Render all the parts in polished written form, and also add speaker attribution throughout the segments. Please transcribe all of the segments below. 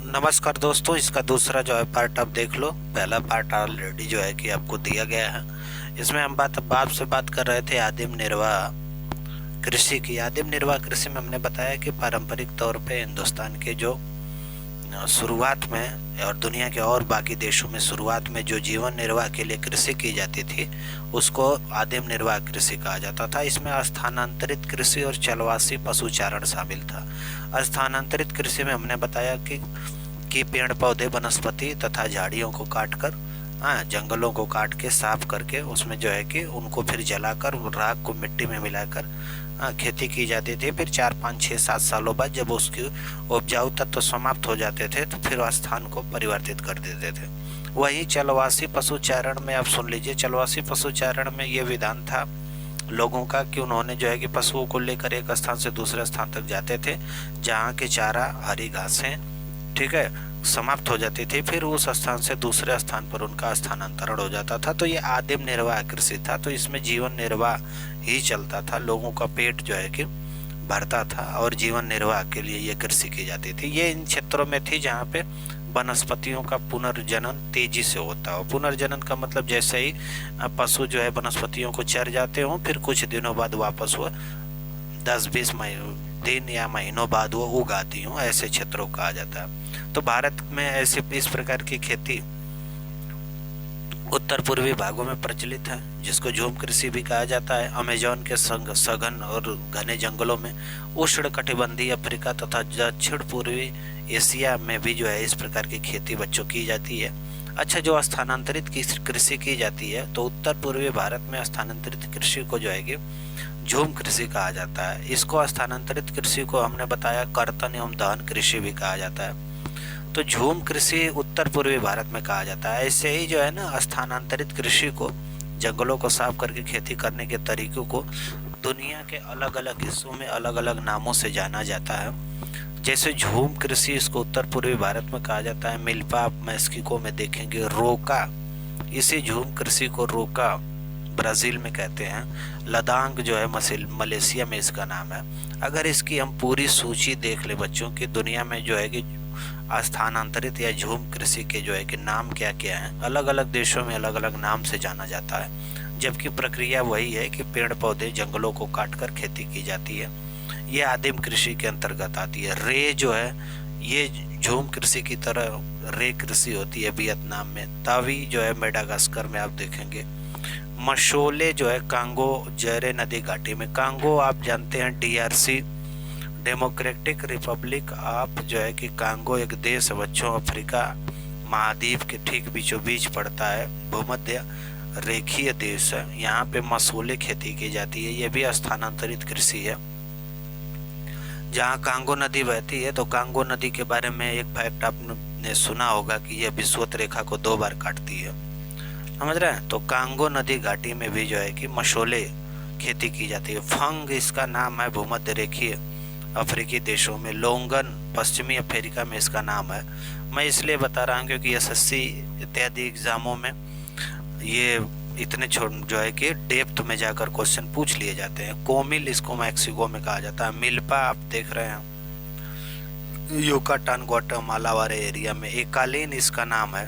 Speaker 1: नमस्कार दोस्तों, इसका दूसरा जो है पार्ट आप देख लो। पहला पार्ट ऑलरेडी जो है कि आपको दिया गया है। इसमें हम बात कर रहे थे आदिम निर्वाह कृषि की। आदिम निर्वाह कृषि में हमने बताया कि पारंपरिक तौर पे हिंदुस्तान के जो शुरुआत में और दुनिया के और बाकी देशों में शुरुआत में जो जीवन निर्वाह के लिए कृषि की जाती थी उसको आदिम निर्वाह कृषि कहा जाता था। इसमें स्थानांतरित कृषि और चलवासी पशुचारण शामिल था। स्थानांतरित कृषि में हमने बताया कि पेड़ पौधे वनस्पति तथा झाड़ियों को काटकर, जंगलों को काट के साफ करके उसमें जो है कि उनको फिर जलाकर राख को मिट्टी में मिलाकर खेती की जाती थी। फिर 4 5 6 7 सालों बाद जब उसकी उपजाऊ तत्व समाप्त हो जाते थे तो फिर स्थान को परिवर्तित कर देते थे। वही चलवासी पशुचारण में आप सुन लीजिए। चलवासी पशुचारण में ये विधान था लोगों का कि उन्होंने जो है कि पशुओं को लेकर एक स्थान से दूसरे स्थान तक जाते थे जहाँ के चारा हरी घासें, ठीक है, समाप्त हो जाती थी। फिर उस स्थान से दूसरे स्थान पर उनका स्थानांतरण हो जाता था। तो ये आदिम निर्वाह कृषि था। तो इसमें जीवन निर्वाह ही चलता था, लोगों का पेट जो है कि भरता था और जीवन निर्वाह के लिए ये कृषि की जाती थी। ये इन क्षेत्रों में थी जहाँ पे वनस्पतियों का पुनर्जनन तेजी से होता हो। पुनर्जनन का मतलब जैसे ही पशु जो है वनस्पतियों को चर जाते हों, फिर कुछ दिनों बाद वापस वो 10-20 दिन या महीनों बाद वो उगाती हूँ, ऐसे क्षेत्रों का आ जाता है। तो भारत में ऐसे इस प्रकार की खेती उत्तर पूर्वी भागों में प्रचलित है, जिसको झूम कृषि भी कहा जाता है। अमेजोन के सघन और घने जंगलों में, उष्ण कटिबंधीय अफ्रीका तथा दक्षिण पूर्वी एशिया में भी जो है इस प्रकार की खेती बच्चों की जाती है। अच्छा, जो स्थानांतरित कृषि की जाती है तो उत्तर पूर्वी भारत में स्थानांतरित कृषि को जो है कि झूम कृषि कहा जाता है। इसको स्थानांतरित कृषि को हमने बताया कर्तन एवं दहन कृषि भी कहा जाता है। तो झूम कृषि उत्तर पूर्वी भारत में कहा जाता है। ऐसे ही जो है ना स्थानांतरित कृषि को, जंगलों को साफ करके खेती करने के तरीकों को दुनिया के अलग अलग हिस्सों में अलग अलग नामों से जाना जाता है। जैसे झूम कृषि इसको उत्तर पूर्वी भारत में कहा जाता है। मिल्पा आप मैक्सिको में देखेंगे, रोका, इसी झूम कृषि को रोका ब्राज़ील में कहते हैं। लदांग जो है मलेशिया में इसका नाम है। अगर इसकी हम पूरी सूची देख ले बच्चों की, दुनिया में जो है कि स्थानांतरित या झूम कृषि के जो है कि नाम क्या क्या है, अलग अलग देशों में अलग अलग नाम से जाना जाता है, जबकि प्रक्रिया वही है कि पेड़ पौधे जंगलों को काटकर खेती की जाती है। ये आदिम कृषि के अंतर्गत आती है। रे जो है ये झूम कृषि की तरह रे कृषि होती है वियतनाम में। तावी जो है मेडागास्कर में आप देखेंगे। मशोले जो है कांगो जरे नदी घाटी में। कांगो आप जानते हैं DRC, डेमोक्रेटिक रिपब्लिक ऑफ जो है कि कांगो एक देश है बच्चों, अफ्रीका महाद्वीप के ठीक बीचों बीच पड़ता है, भूमध्य रेखीय देश है। यहाँ पे मशोले खेती की जाती है। ये भी स्थानांतरित कृषि है। जहाँ कांगो नदी बहती है, तो कांगो नदी के बारे में एक फैक्ट आपने सुना होगा कि यह विषुवत रेखा को 2 बार काटती है, समझ रहे हैं। तो कांगो नदी घाटी में भी जो है कि मशोले खेती की जाती है। फंग इसका नाम है भूमध्य रेखीय अफ्रीकी देशों में। लोंगन पश्चिमी अफ्रीका में इसका नाम है। मैं इसलिए बता रहा हूँ क्योंकि SSC इत्यादि एग्जामों में ये इतने जो है कि डेप्थ में जाकर क्वेश्चन पूछ लिए जाते हैं। कोमिल इसको मैक्सिको में कहा जाता है। मिल्पा आप देख रहे हैं युकाटान ग्वाटेमाला वाले एरिया में। एकालीन इसका नाम है।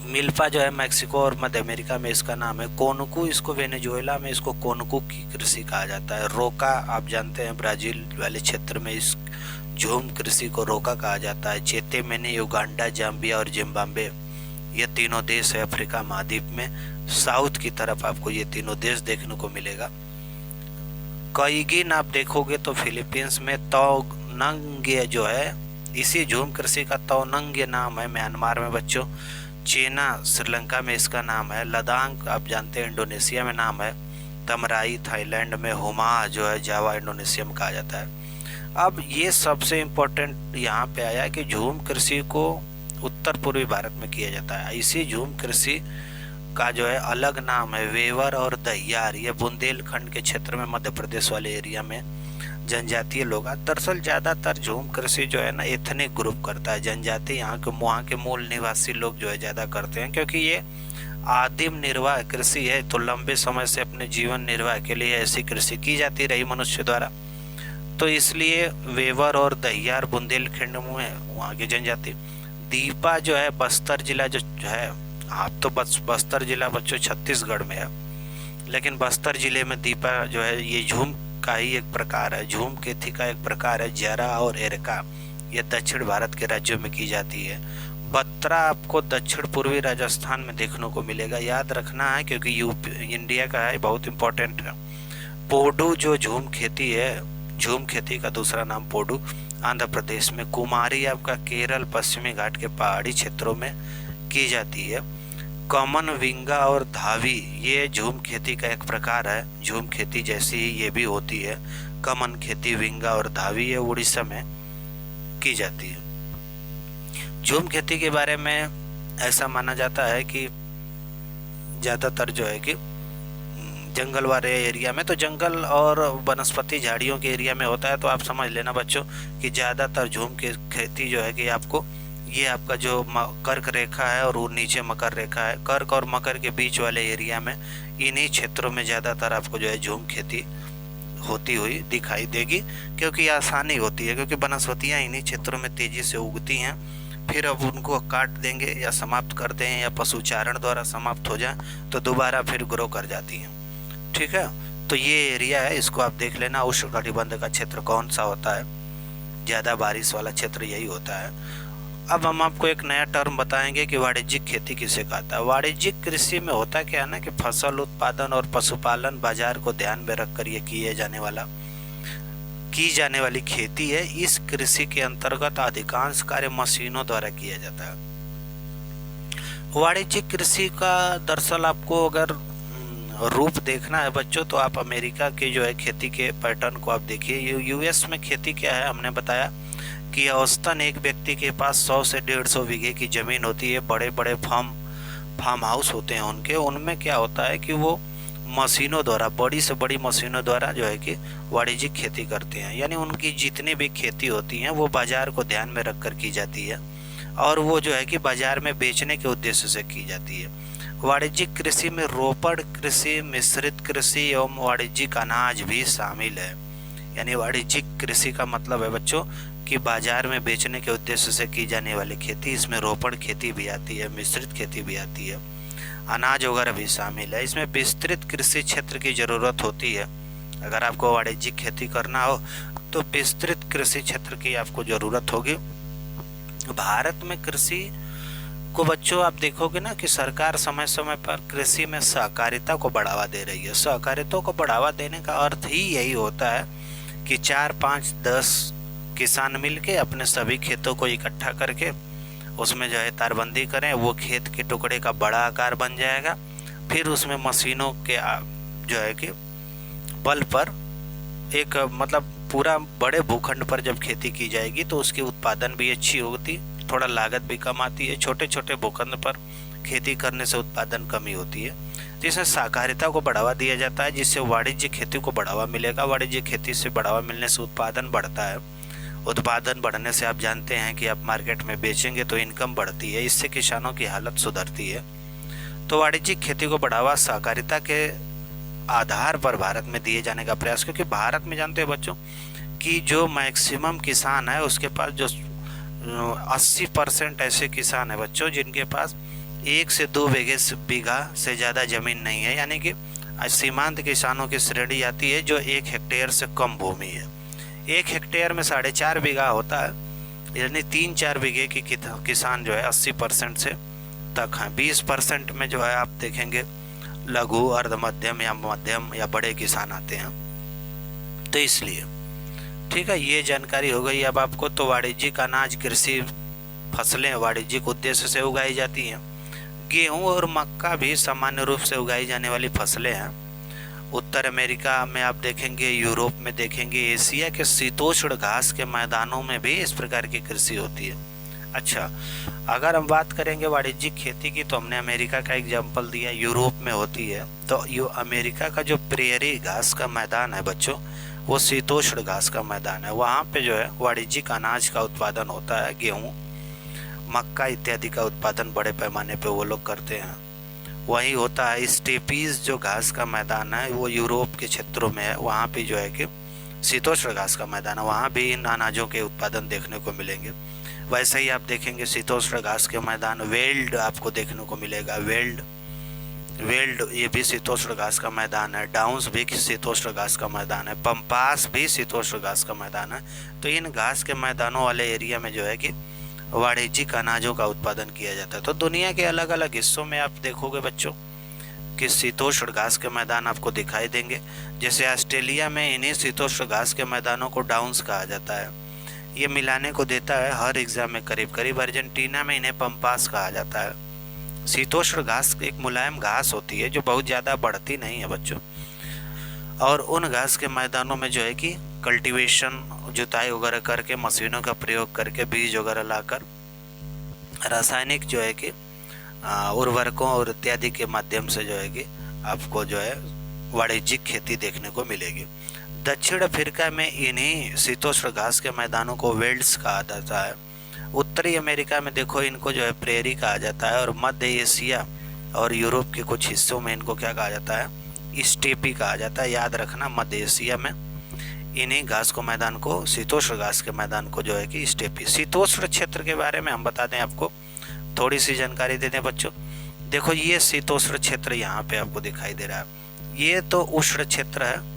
Speaker 1: मिल्पा जो है मैक्सिको और मध्य अमेरिका में इसका नाम है। कोनकू इसको वेनेजुएला में इसको कोनकू की कृषि कहा जाता है। रोका आप जानते हैं ब्राजील वाले क्षेत्र में इस झूम कृषि को रोका कहा जाता है। चेते मैंने युगांडा, जाम्बिया और जिम्बाब्वे, ये तीनों देश है अफ्रीका महाद्वीप में। साउथ की तरफ आपको ये तीनों देश देखने को मिलेगा। कईगिन आप देखोगे तो फिलीपींस में। तौनंग जो है इसी झूम कृषि का तौनंग नाम है म्यांमार में बच्चों। चीना श्रीलंका में इसका नाम है। लदांग आप जानते हैं इंडोनेशिया में नाम है। तमराई थाईलैंड में। हुमा जो है जावा इंडोनेशिया में कहा जाता है। अब ये सबसे इम्पोर्टेंट यहाँ पे आया कि झूम कृषि को उत्तर पूर्वी भारत में किया जाता है। इसी झूम कृषि का जो है अलग नाम है वेवर और दहियार। ये बुंदेलखंड के क्षेत्र में, मध्य प्रदेश वाले एरिया में जनजातीय लोग। दरअसल ज़्यादातर झूम कृषि जो है ना एथनिक ग्रुप करता है। जनजाति वहाँ के मूल निवासी लोग जो है ज़्यादा करते हैं, क्योंकि ये आदिम निर्वाह कृषि है। तो लंबे समय से अपने जीवन निर्वाह के लिए ऐसी कृषि की जाती रही मनुष्य द्वारा। तो इसलिए वेवर और दहियार बुंदेलखंड में वहाँ की जनजाति। दीपा जो है बस्तर जिला जो है, आप तो बस्तर जिला बच्चों छत्तीसगढ़ में है, लेकिन बस्तर जिले में दीपा जो है ये झूम का ही एक प्रकार है, झूम खेती का एक प्रकार है। जरा और एरका ये दक्षिण भारत के राज्यों में की जाती है। बत्रा आपको दक्षिण पूर्वी राजस्थान में देखने को मिलेगा, याद रखना है क्योंकि यूपी इंडिया का है, बहुत इंपॉर्टेंट है। पोडू जो झूम खेती है, झूम खेती का दूसरा नाम पोडू, आंध्र प्रदेश में। कुमारी आपका केरल पश्चिमी घाट के पहाड़ी क्षेत्रों में की जाती है। कमन, विंगा और धावी ये झूम खेती का एक प्रकार है, झूम खेती जैसी ही ये भी होती है। कमन खेती, विंगा और धावी ये उड़ीसा में की जाती है। झूम खेती के बारे में ऐसा माना जाता है कि ज़्यादातर जो है कि जंगल वाले एरिया में, तो जंगल और वनस्पति झाड़ियों के एरिया में होता है। तो आप समझ लेना बच्चों कि ज़्यादातर झूम की खेती जो है कि आपको ये आपका जो कर्क रेखा है और वो नीचे मकर रेखा है, कर्क और मकर के बीच वाले एरिया में, इन्हीं क्षेत्रों में ज़्यादातर आपको जो है झूम खेती होती हुई दिखाई देगी, क्योंकि आसानी होती है, क्योंकि वनस्पतियाँ इन्हीं क्षेत्रों में तेज़ी से उगती हैं। फिर अब उनको काट देंगे या समाप्त कर दें या पशुचारण द्वारा समाप्त हो जाए तो दोबारा फिर ग्रो कर जाती हैं। ठीक है, तो ये एरिया है, इसको आप देख लेना। उष्णकटिबंध का क्षेत्र कौन सा होता है, ज़्यादा बारिश वाला क्षेत्र यही होता है। अब हम आपको एक नया टर्म बताएंगे कि वाणिज्यिक खेती किसे कहता है। वाणिज्यिक कृषि में होता क्या है ना कि फसल उत्पादन और पशुपालन बाजार को ध्यान में रखकर ये की जाने वाली खेती है। इस कृषि के अंतर्गत अधिकांश कार्य मशीनों द्वारा किया जाता है। वाणिज्यिक कृषि का दरअसल आपको अगर रूप देखना है बच्चों तो आप अमेरिका के जो है खेती के पैटर्न को आप देखिए। यूएस में खेती क्या है, हमने बताया कि औसतन एक व्यक्ति के पास 100 से 150 बीघे की ज़मीन होती है। बड़े बड़े फार्म हाउस होते हैं उनके, उनमें क्या होता है कि वो मशीनों द्वारा, बड़ी से बड़ी मशीनों द्वारा जो है कि वाणिज्यिक खेती करते हैं। यानी उनकी जितनी भी खेती होती हैं वो बाज़ार को ध्यान में रखकर की जाती है और वो जो है कि बाज़ार में बेचने के उद्देश्य से की जाती है। वाणिज्यिक कृषि में रोपड़ कृषि, मिश्रित कृषि एवं वाणिज्यिक अनाज भी शामिल है। यानी वाणिज्यिक कृषि का मतलब है बच्चों कि बाजार में बेचने के उद्देश्य से की जाने वाली खेती, इसमें रोपड़ खेती भी आती है, मिश्रित खेती भी आती है, अनाज वगैरह भी शामिल है। इसमें विस्तृत कृषि क्षेत्र की ज़रूरत होती है। अगर आपको वाणिज्यिक खेती करना हो तो विस्तृत कृषि क्षेत्र की आपको ज़रूरत होगी। भारत में कृषि को बच्चों आप देखोगे ना कि सरकार समय समय पर कृषि में सहकारिता को बढ़ावा दे रही है। सहकारिता को बढ़ावा देने का अर्थ ही यही होता है कि 4, 5, 10 किसान मिलके अपने सभी खेतों को इकट्ठा करके उसमें जो है तारबंदी करें, वो खेत के टुकड़े का बड़ा आकार बन जाएगा। फिर उसमें मशीनों के जो है कि बल पर एक मतलब पूरा बड़े भूखंड पर जब खेती की जाएगी तो उसकी उत्पादन भी अच्छी होती, थोड़ा लागत भी कम आती है। छोटे छोटे भूखंड पर खेती करने से उत्पादन कमी होती है। जिसमें सहकारिता को बढ़ावा दिया जाता है, जिससे वाणिज्य खेती को बढ़ावा मिलेगा। वाणिज्य खेती से बढ़ावा मिलने से उत्पादन बढ़ता है। उत्पादन बढ़ने से आप जानते हैं कि आप मार्केट में बेचेंगे तो इनकम बढ़ती है, इससे किसानों की हालत सुधरती है। तो वाणिज्यिक खेती को बढ़ावा सहकारिता के आधार पर भारत में दिए जाने का प्रयास, क्योंकि भारत में जानते हैं बच्चों कि जो मैक्सिमम किसान है उसके पास जो 80% ऐसे किसान है बच्चों जिनके पास 1 से 2 बीघा से ज़्यादा ज़मीन नहीं है। यानी कि सीमांत किसानों की श्रेणी आती है जो 1 हेक्टेयर से कम भूमि है। 1 हेक्टेयर में 4.5 बीघा होता है, यानी 3-4 बीघे की किसान जो है 80% से तक हैं। 20% में जो है आप देखेंगे लघु, अर्ध मध्यम या बड़े किसान आते हैं। तो इसलिए ठीक है, ये जानकारी हो गई अब आपको। तो वाणिज्यिक अनाज कृषि फसलें वाणिज्यिक उद्देश्य से उगाई जाती हैं। गेहूं और मक्का भी सामान्य रूप से उगाई जाने वाली फसलें हैं। उत्तर अमेरिका में आप देखेंगे, यूरोप में देखेंगे, एशिया के शीतोष्ण घास के मैदानों में भी इस प्रकार की कृषि होती है। अच्छा, अगर हम बात करेंगे वाणिज्यिक खेती की तो हमने अमेरिका का एग्जाम्पल दिया, यूरोप में होती है। तो ये अमेरिका का जो प्रेयरी घास का मैदान है बच्चों, वो शीतोष्ण घास का मैदान है। वहाँ पे जो है वाणिज्यिक अनाज का उत्पादन होता है, गेहूँ, मक्का इत्यादि का उत्पादन बड़े पैमाने पे वो लोग करते हैं। वही होता है स्टेपीज जो घास का मैदान है वो यूरोप के क्षेत्रों में है, वहाँ पे जो है कि शीतोष्ण घास का मैदान है, वहाँ भी इन अनाजों के उत्पादन देखने को मिलेंगे। वैसे ही आप देखेंगे शीतोष्ण घास के मैदान, वेल्ड आपको देखने को मिलेगा, वेल्ड ये भी शीतोष्ण घास का मैदान है। डाउन्स भी शीतोष्ण घास का मैदान है। पंपास भी शीतोष्ण घास का मैदान है। तो इन घास के मैदानों वाले एरिया में जो है कि वाणिज्यिक अनाजों का उत्पादन किया जाता है। तो दुनिया के अलग अलग हिस्सों में आप देखोगे बच्चों कि शीतोष्ण घास के मैदान आपको दिखाई देंगे। जैसे ऑस्ट्रेलिया में इन्हीं शीतोष्ण घास के मैदानों को डाउन्स कहा जाता है। ये मिलाने को देता है हर एग्जाम में करीब करीब। अर्जेंटीना में इन्हें पंपास कहा जाता है। शीतोष्ण घास एक मुलायम घास होती है जो बहुत ज़्यादा बढ़ती नहीं है बच्चों, और उन घास के मैदानों में जो है कि कल्टीवेशन, जुताई वगैरह करके, मशीनों का प्रयोग करके, बीज वगैरह लाकर, रासायनिक जो है कि उर्वरकों और इत्यादि के माध्यम से जो है कि आपको जो है वाणिज्यिक खेती देखने को मिलेगी। दक्षिण अफ्रीका में इन्हीं शीतोष्ण घास के मैदानों को वेल्ड्स कहा जाता है। उत्तरी अमेरिका में देखो इनको जो है प्रेरी कहा जाता है, और मध्य एशिया और यूरोप के कुछ हिस्सों में इनको क्या कहा जाता है, स्टेपी कहा जाता है। याद रखना, मध्य एशिया में इन्हीं घास को मैदान को, शीतोष्ण घास के मैदान को जो है कि स्टेपी। शीतोष्ण क्षेत्र के बारे में हम बता दें, आपको थोड़ी सी जानकारी दे दें बच्चों। देखो ये शीतोष्ण क्षेत्र यहाँ पे आपको दिखाई दे रहा है, ये तो उष्ण क्षेत्र है।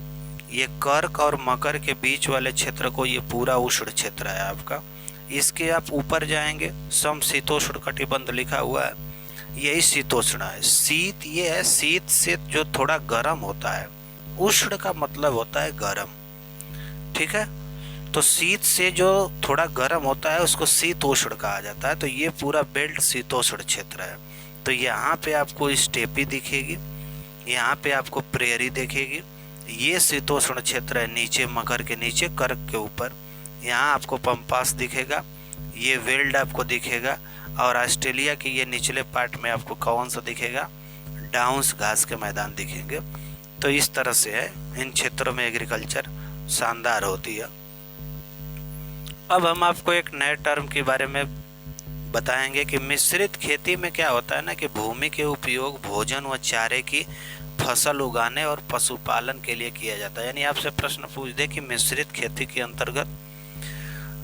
Speaker 1: ये कर्क और मकर के बीच वाले क्षेत्र को ये पूरा उष्ण क्षेत्र है आपका। इसके आप ऊपर जाएंगे, समशीतोष्ण कटिबंध लिखा हुआ है, यही शीतोष्ण है। शीत ये है, शीत से जो थोड़ा गर्म होता है। उष्ण का मतलब होता है गर्म, ठीक है। तो शीत से जो थोड़ा गर्म होता है उसको शीतोष्ण कहा जाता है। तो ये पूरा बेल्ट शीतोष्ण क्षेत्र है। तो यहाँ पे आपको स्टेपी दिखेगी, यहाँ पे आपको प्रेरी दिखेगी। ये शीतोष्ण क्षेत्र है, नीचे मकर के नीचे, कर्क के ऊपर। यहाँ आपको पंपास दिखेगा, ये वेल्ड आपको दिखेगा, और ऑस्ट्रेलिया के ये निचले पार्ट में आपको कौन सा दिखेगा, डाउन्स घास के मैदान दिखेंगे। तो इस तरह से है, इन क्षेत्रों में एग्रीकल्चर शानदार होती है। अब हम आपको एक नए टर्म के बारे में बताएंगे कि मिश्रित खेती में क्या होता है ना, कि भूमि के उपयोग भोजन व चारे की फसल उगाने और पशुपालन के लिए किया जाता है। यानी आपसे प्रश्न पूछ दे कि मिश्रित खेती के अंतर्गत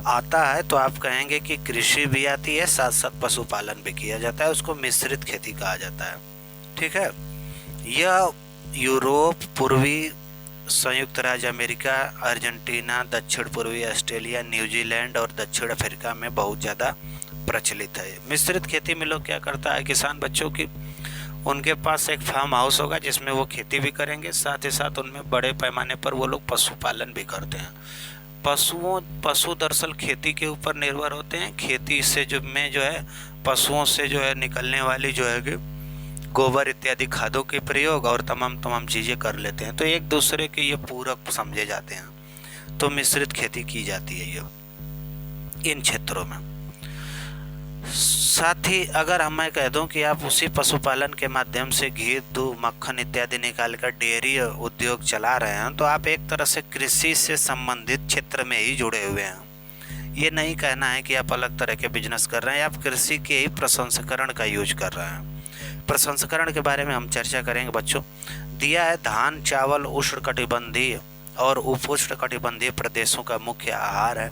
Speaker 1: आता है, तो आप कहेंगे कि कृषि भी आती है, साथ साथ पशुपालन भी किया जाता है, उसको मिश्रित खेती कहा जाता है, ठीक है। यह यूरोप, पूर्वी संयुक्त राज्य अमेरिका, अर्जेंटीना, दक्षिण पूर्वी ऑस्ट्रेलिया, न्यूजीलैंड और दक्षिण अफ्रीका में बहुत ज़्यादा प्रचलित है। मिश्रित खेती में लोग क्या करता है, किसान बच्चों की, उनके पास एक फार्म हाउस होगा जिसमें वो खेती भी करेंगे, साथ ही साथ उनमें बड़े पैमाने पर वो लोग पशुपालन भी करते हैं। पशु दरअसल खेती के ऊपर निर्भर होते हैं। खेती से जो है पशुओं से जो है निकलने वाली जो है कि गोबर इत्यादि खादों के प्रयोग और तमाम चीज़ें कर लेते हैं। तो एक दूसरे के ये पूरक समझे जाते हैं। तो मिश्रित खेती की जाती है ये इन क्षेत्रों में। साथ ही अगर मैं कह दूं कि आप उसी पशुपालन के माध्यम से घी, दूध, मक्खन इत्यादि निकाल कर डेयरी उद्योग चला रहे हैं, तो आप एक तरह से कृषि से संबंधित क्षेत्र में ही जुड़े हुए हैं। ये नहीं कहना है कि आप अलग तरह के बिजनेस कर रहे हैं, आप कृषि के ही प्रसंस्करण का यूज कर रहे हैं। प्रसंस्करण के बारे में हम चर्चा करेंगे बच्चों। दिया है, धान चावल उष्णकटिबंधीय और उपोष्णकटिबंधीय प्रदेशों का मुख्य आहार है।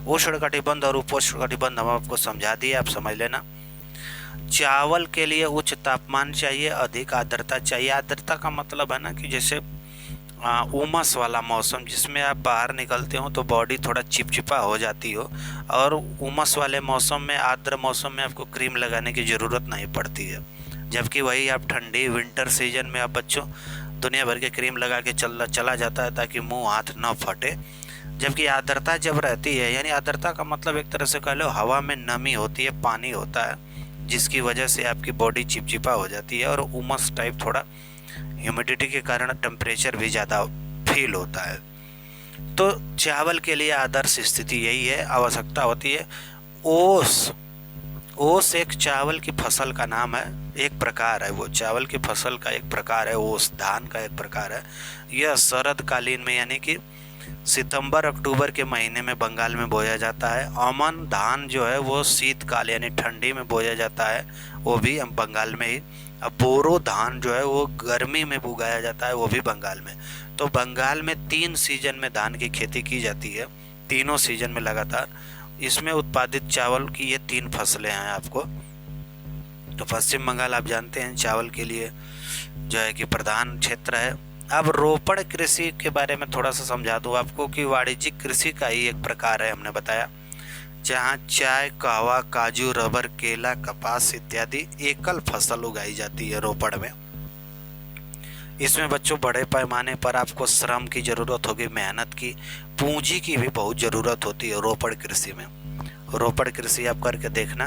Speaker 1: उष्ण कटिबंध और उपोष्ण कटिबंध हम आपको समझा दिए, आप समझ लेना। चावल के लिए उच्च तापमान चाहिए, अधिक आर्द्रता चाहिए। आर्द्रता का मतलब है ना कि जैसे उमस वाला मौसम, जिसमें आप बाहर निकलते हो तो बॉडी थोड़ा चिपचिपा हो जाती हो, और उमस वाले मौसम में, आर्द्र मौसम में आपको क्रीम लगाने की ज़रूरत नहीं पड़ती है। जबकि वही आप ठंडी विंटर सीजन में आप बच्चों दुनिया भर के क्रीम लगा के चला जाता है ताकि मुँह हाथ न फटे। जबकि आर्द्रता जब रहती है, यानी आर्द्रता का मतलब एक तरह से कह लो हवा में नमी होती है, पानी होता है, जिसकी वजह से आपकी बॉडी चिपचिपा हो जाती है और उमस टाइप, थोड़ा ह्यूमिडिटी के कारण टेम्परेचर भी ज़्यादा फील होता है। तो चावल के लिए आदर्श स्थिति यही है, आवश्यकता होती है। ओस एक चावल की फसल का नाम है, एक प्रकार है, वो चावल की फसल का एक प्रकार है। ओस धान का एक प्रकार है। यह शरदकालीन में, यानी कि सितंबर अक्टूबर के महीने में बंगाल में बोया जाता है। अमन धान जो है वो शीतकाल यानी ठंडी में बोया जाता है, वो भी बंगाल में ही। अब बोरो धान जो है वो गर्मी में उगाया जाता है, वो भी बंगाल में। तो बंगाल में 3 सीजन में धान की खेती की जाती है, तीनों सीजन में लगातार। इसमें उत्पादित चावल की ये 3 फसलें हैं आपको। तो पश्चिम बंगाल आप जानते हैं चावल के लिए जो है कि प्रधान क्षेत्र है। अब रोपड़ कृषि के बारे में थोड़ा सा समझा दूँ आपको कि वाणिज्यिक कृषि का ही एक प्रकार है, हमने बताया, जहाँ चाय, कहवा, काजू, रबर, केला, कपास इत्यादि एकल फसल उगाई जाती है रोपड़ में। इसमें बच्चों बड़े पैमाने पर आपको श्रम की ज़रूरत होगी, मेहनत की, पूंजी की भी बहुत ज़रूरत होती है रोपड़ कृषि में। रोपड़ कृषि आप करके देखना,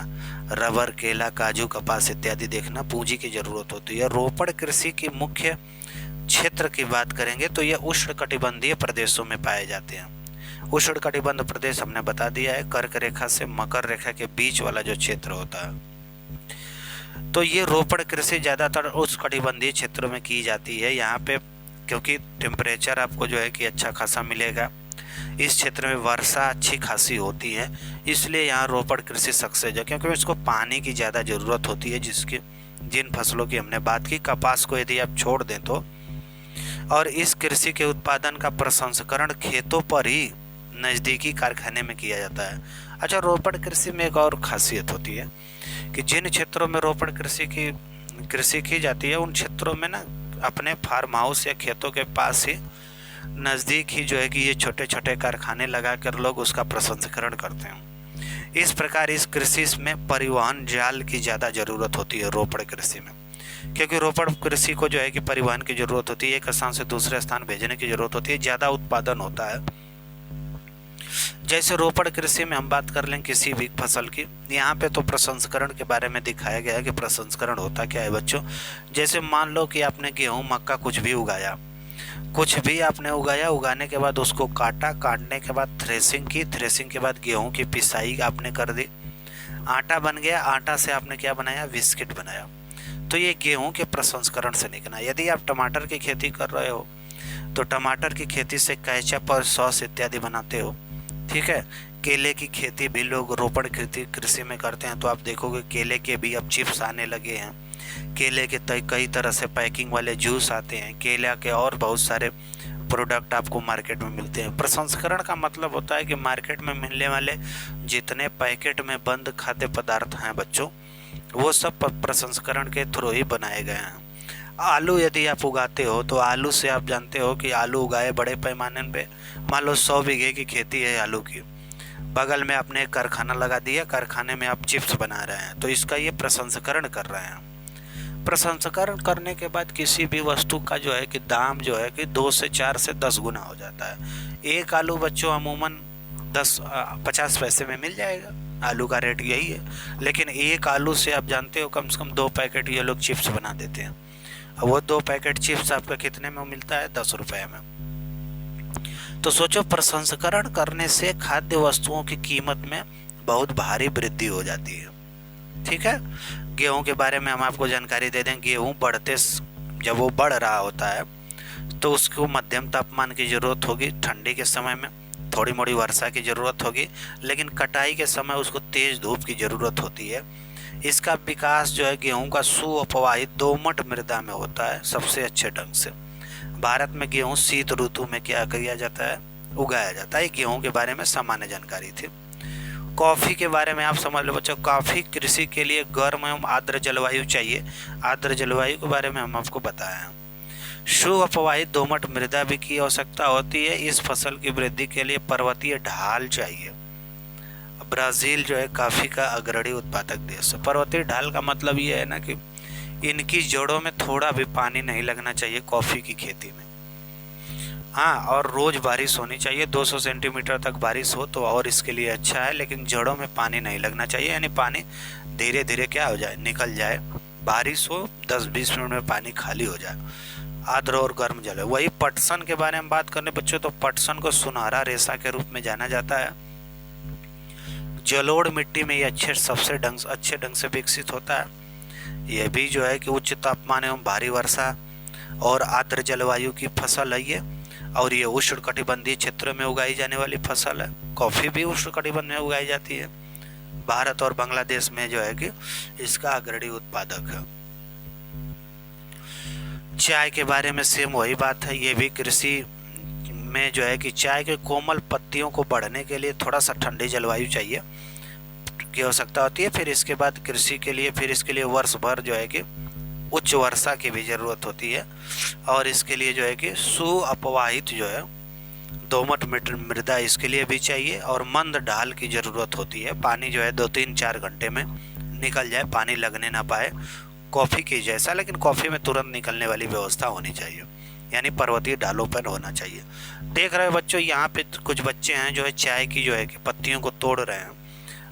Speaker 1: रबर, केला, काजू, कपास इत्यादि देखना, पूंजी की ज़रूरत होती है। रोपड़ कृषि की मुख्य क्षेत्र की बात करेंगे तो ये उष्णकटिबंधीय प्रदेशों में पाए जाते हैं। उष्णकटिबंध प्रदेश हमने बता दिया है, कर्क रेखा से मकर रेखा के बीच वाला जो क्षेत्र होता है। तो ये रोपड़ कृषि ज़्यादातर उष्णकटिबंधीय क्षेत्रों में की जाती है। यहाँ पे क्योंकि टेम्परेचर आपको जो है कि अच्छा खासा मिलेगा, इस क्षेत्र में वर्षा अच्छी खासी होती है, इसलिए यहाँ रोपड़ कृषि सक्सेस है, क्योंकि इसको पानी की ज़्यादा ज़रूरत होती है। जिन फसलों की हमने बात की, कपास को यदि आप छोड़ दें तो, और इस कृषि के उत्पादन का प्रसंस्करण खेतों पर ही नज़दीकी कारखाने में किया जाता है। अच्छा, रोपड़ कृषि में एक और खासियत होती है कि जिन क्षेत्रों में रोपड़ कृषि की जाती है, उन क्षेत्रों में ना अपने फार्म हाउस या खेतों के पास ही नज़दीक ही जो है कि ये छोटे छोटे कारखाने लगाकर लोग उसका प्रसंस्करण करते हैं। इस प्रकार इस कृषि में परिवहन जाल की ज़्यादा ज़रूरत होती है रोपड़ कृषि में, क्योंकि रोपड़ कृषि को जो है कि परिवहन की ज़रूरत होती है, एक स्थान से दूसरे स्थान भेजने की ज़रूरत होती है, ज़्यादा उत्पादन होता है। जैसे रोपड़ कृषि में हम बात कर लें किसी भी फसल की, यहाँ पे तो प्रसंस्करण के बारे में दिखाया गया है कि प्रसंस्करण होता क्या है बच्चों। जैसे मान लो कि आपने गेहूँ, मक्का कुछ भी आपने उगाया, उगाने के बाद उसको काटा, काटने के बाद थ्रेसिंग की, थ्रेसिंग के बाद गेहूँ की पिसाई आपने कर दी, आटा बन गया, आटा से आपने क्या बनाया, बिस्किट बनाया। तो ये गेहूँ के प्रसंस्करण से निकला। यदि आप टमाटर की खेती कर रहे हो तो टमाटर की खेती से केचप और सॉस इत्यादि बनाते हो, ठीक है। केले की खेती भी लोग रोपड़ कृषि में करते हैं, तो आप देखोगे केले के भी अब चिप्स आने लगे हैं, केले के कई तरह से पैकिंग वाले जूस आते हैं, केला के और बहुत सारे प्रोडक्ट आपको मार्केट में मिलते हैं। प्रसंस्करण का मतलब होता है कि मार्केट में मिलने वाले जितने पैकेट में बंद खाद्य पदार्थ हैं बच्चों, वो सब प्रसंस्करण के थ्रू ही बनाए गए हैं। आलू यदि आप उगाते हो तो आलू से आप जानते हो कि आलू उगाए बड़े पैमाने पे, मान लो 100 बीघे की खेती है आलू की, बगल में आपने एक कारखाना लगा दिया, कारखाने में आप चिप्स बना रहे हैं, तो इसका ये प्रसंस्करण कर रहे हैं। प्रसंस्करण करने के बाद किसी भी वस्तु का जो है कि दाम जो है कि 2 से 4 से 10 गुना हो जाता है। एक आलू बच्चों अमूमन 50 पैसे में मिल जाएगा, आलू का रेट यही है। लेकिन एक आलू से आप जानते हो कम से कम 2 पैकेट ये लोग चिप्स बना देते हैं। वो 2 पैकेट चिप्स आपका कितने में मिलता है, 10 रुपये में। तो सोचो, प्रसंस्करण करने से खाद्य वस्तुओं की कीमत में बहुत भारी वृद्धि हो जाती है, ठीक है। गेहूं के बारे में हम आपको जानकारी दे दें। गेहूं जब वो बढ़ रहा होता है तो उसको मध्यम तापमान की ज़रूरत होगी, ठंडी के समय में थोड़ी मोड़ी वर्षा की ज़रूरत होगी, लेकिन कटाई के समय उसको तेज़ धूप की ज़रूरत होती है। इसका विकास जो है गेहूं का सुअपवाहित दोमट मृदा में होता है सबसे अच्छे ढंग से। भारत में गेहूं शीत ऋतु में क्या किया जाता है, उगाया जाता है। गेहूं के बारे में सामान्य जानकारी थी। कॉफ़ी के बारे में आप समझ लो बच्चों, कॉफ़ी कृषि के लिए गर्म एवं आर्द्र जलवायु चाहिए। आर्द्र जलवायु के बारे में हम आपको बताया है। सुअपवाहित दोमट मृदा भी की आवश्यकता होती है। इस फसल की वृद्धि के लिए पर्वतीय ढाल चाहिए। ब्राज़ील जो है कॉफ़ी का अग्रणी उत्पादक देश है। पर्वतीय ढाल का मतलब ये है ना कि इनकी जड़ों में थोड़ा भी पानी नहीं लगना चाहिए कॉफ़ी की खेती में। हाँ, और रोज़ बारिश होनी चाहिए, 200 सेंटीमीटर तक बारिश हो तो और इसके लिए अच्छा है, लेकिन जड़ों में पानी नहीं लगना चाहिए, यानी पानी धीरे धीरे क्या हो जाए, निकल जाए। बारिश हो 10-20 मिनट में पानी खाली हो जाए। आर्द्र और गर्म जल है। वही पटसन के बारे में बात करने बच्चों, तो पटसन को सुनहरा रेशा के रूप में जाना जाता है। जलोढ़ मिट्टी में ये सबसे अच्छे ढंग से विकसित होता है। यह भी जो है कि उच्च तापमान एवं भारी वर्षा और आर्द्र जलवायु की फसल है ये, और ये उष्णकटिबंधीय क्षेत्रों में उगाई जाने वाली फसल है। कॉफ़ी भी उष्णकटिबंध में उगाई जाती है। भारत और बांग्लादेश में जो है कि इसका अग्रणी उत्पादक है। चाय के बारे में सेम वही बात है, ये भी कृषि में जो है कि चाय के कोमल पत्तियों को बढ़ने के लिए थोड़ा सा ठंडी जलवायु चाहिए की आवश्यकता होती है। फिर इसके बाद कृषि के लिए फिर इसके लिए वर्ष भर जो है कि उच्च वर्षा की भी ज़रूरत होती है, और इसके लिए जो है कि सुअपवाहित जो है दोमट मृदा इसके लिए भी चाहिए, और मंद ढाल की ज़रूरत होती है। पानी जो है 2-3-4 घंटे में निकल जाए, पानी लगने ना पाए, कॉफ़ी की जैसा, लेकिन कॉफ़ी में तुरंत निकलने वाली व्यवस्था होनी चाहिए, यानी पर्वतीय ढालों पर होना चाहिए। देख रहे हो बच्चों, यहाँ पे कुछ बच्चे हैं जो है चाय की जो है कि पत्तियों को तोड़ रहे हैं,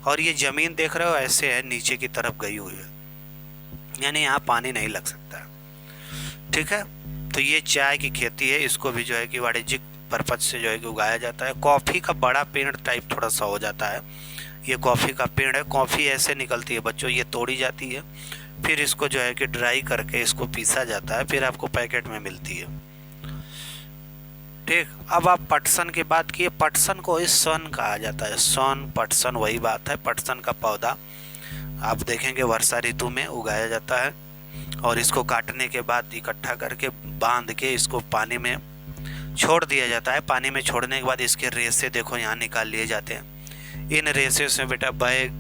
Speaker 1: और ये ज़मीन देख रहे हो ऐसे है, नीचे की तरफ गई हुई है, यानी यहाँ पानी नहीं लग सकता है। ठीक है, तो ये चाय की खेती है, इसको भी जो है कि वाणिज्यिक पर्पज से जो है कि उगाया जाता है। कॉफ़ी का बड़ा पेड़ टाइप थोड़ा सा हो जाता है, ये कॉफ़ी का पेड़ है। कॉफ़ी ऐसे निकलती है बच्चों, ये तोड़ी जाती है, फिर इसको जो है कि ड्राई करके इसको पीसा जाता है, फिर आपको पैकेट में मिलती है। ठीक, अब आप पटसन की बात किए, पटसन को इस सन कहा जाता है, सन पटसन वही बात है। पटसन का पौधा आप देखेंगे वर्षा ऋतु में उगाया जाता है, और इसको काटने के बाद इकट्ठा करके बांध के इसको पानी में छोड़ दिया जाता है। पानी में छोड़ने के बाद इसके रेशे देखो यहाँ निकाल लिए जाते हैं। इन रेशे से बेटा बैग,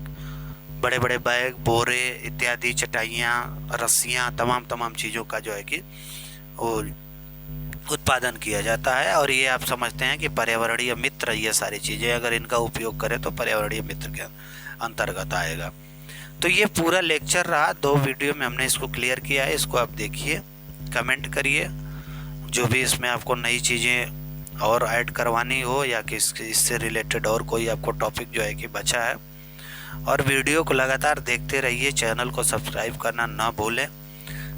Speaker 1: बड़े बड़े बैग, बोरे इत्यादि, चटाइयाँ, रस्सियाँ, तमाम चीज़ों का जो है कि वो उत्पादन किया जाता है। और ये आप समझते हैं कि पर्यावरणीय मित्र, ये सारी चीज़ें अगर इनका उपयोग करें तो पर्यावरणीय मित्र के अंतर्गत आएगा। तो ये पूरा लेक्चर रहा, 2 वीडियो में हमने इसको क्लियर किया है। इसको आप देखिए, कमेंट करिए, जो भी इसमें आपको नई चीज़ें और ऐड करवानी हो, या कि इससे रिलेटेड और कोई आपको टॉपिक जो है कि बचा है। और वीडियो को लगातार देखते रहिए, चैनल को सब्सक्राइब करना ना भूलें,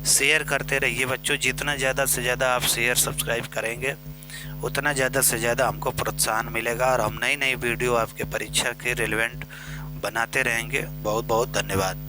Speaker 1: शेयर करते रहिए बच्चों। जितना ज़्यादा से ज़्यादा आप शेयर सब्सक्राइब करेंगे उतना ज़्यादा से ज़्यादा हमको प्रोत्साहन मिलेगा, और हम नई वीडियो आपके परीक्षा के रिलेवेंट बनाते रहेंगे। बहुत बहुत धन्यवाद।